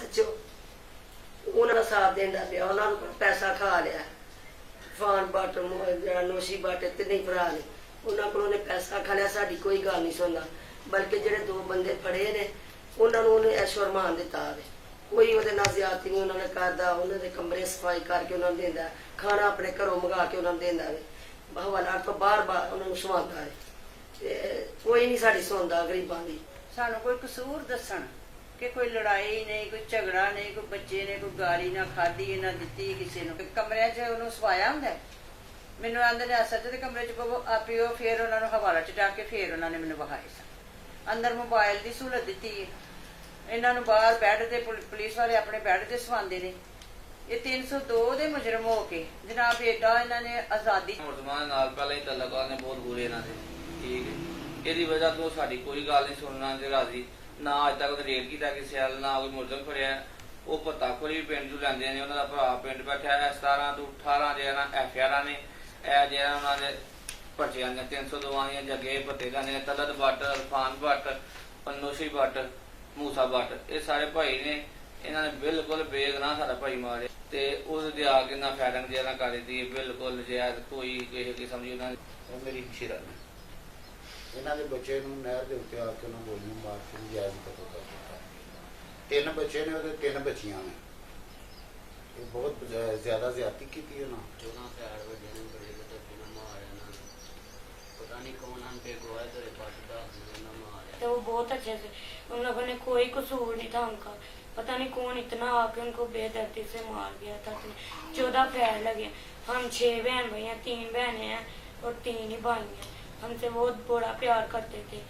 SHO उन्होंने साथ देंदा पिया, उन्होंने पैसा खा लिया। फान भट्ट जरा नोशी भट्ट तिन्ने भरा ने उन्होंने को पैसा खा लिया, साडी कोई गल नहीं सुनदा। बल्कि जेडे दो बंदे फड़े ने उन्होंने ऐशो अरमान दिता वे, कोई वो ज्यादती नहीं उन्होंने करता। उन्होंने कमरे सफाई करके उन्होंने देंदा, खाना अपने घरों मंगा के उन्होंने देंदा वे, हवालात तो बार बार उन्होंने सुवांदा है। कोई नहीं साडी सुनदा गरीबां दी। सानू कोई कसूर दसन कि कोई लड़ाई नहीं, कोई झगड़ा नहीं, कोई बच्चे ने कोई गाली ना खाधी ना दिती किसी ने। कमरे च उन्होंने सवाया हुंदा, मैनू आंदे ने सच दे कमरे च पवो आपियो, फिर उन्होंने हवाला च डाक के फिर उन्होंने मैनू बहाए सन। अंदर मोबाइल की सहूलत दी है, इन्हों बाहर बैड से पुलिस वाले अपने बैड से सवांदे ने। ये 302 दे मुजरम हो के जनाब एडा इन्होंने आजादी पहले ही तल्लुकात ने बहुत बुरे इन्हों के, ठीक है। ਇਹਦੀ वजह तो साड़ी कोई गल नहीं सुनना ते राजी ना, अज तक रेड किया किसी वाल ना कोई मुलजम फड़िया। वो पत्ताखोरी भी पिंड चू लैंदे ने, उन्होंने भरा पिंड बैठा है। 17 तो 18 जो FIR ने जो उन्होंने पर्चियां 302 दी जगे पत्ते जाने, तलत भट्ट, इरफान भट्ट, पन्नोशी भट्ट, मूसा भट्ट, ये सारे भाई ने। इन्होंने बिल्कुल बेगुनाह सारा भाई मारे ते उसदे आके ना फायरिंग जेना कर दी, बिल्कुल जायज कोई किसी किस्म की उन्होंने मेरी शिरा ने ਇਹਨਾਂ ਦੇ ਬੱਚੇ ਨੂੰ ਨਹਿਰ ਦੇ ਉੱਤੇ ਆ ਕੇ ਉਹਨਾਂ ਗੋਲੀਆਂ ਮਾਰ ਕੇ ਨਜਾਇਜ਼ ਕਤਲ ਕਰ ਦਿੱਤਾ। 3 ਬੱਚੇ ਨੇ, ਉਹਦੇ 3 ਬੱਚੀਆਂ ਨੇ। ਇਹ ਬਹੁਤ ਜ਼ਿਆਦਾ ਜ਼ਿਆਦਤੀ ਕੀਤੀ ਉਹਨਾਂ। 14 प्यार बजे ने बड़े बड़े मारे ना, पता नहीं कौन हम पे गोया तेरे पास का ना मारे। तो वो बहुत अच्छे से, उन लोगों ने कोई कसूर नहीं था उनका। पता नहीं कौन इतना आके उनको बेदर्दी से मार गया था। 14 फैर लगे। हम 6 बहन भाई हैं, 3 बहनें हैं और 3 ही भाई हैं। हमसे बहुत बड़ा प्यार करते थे।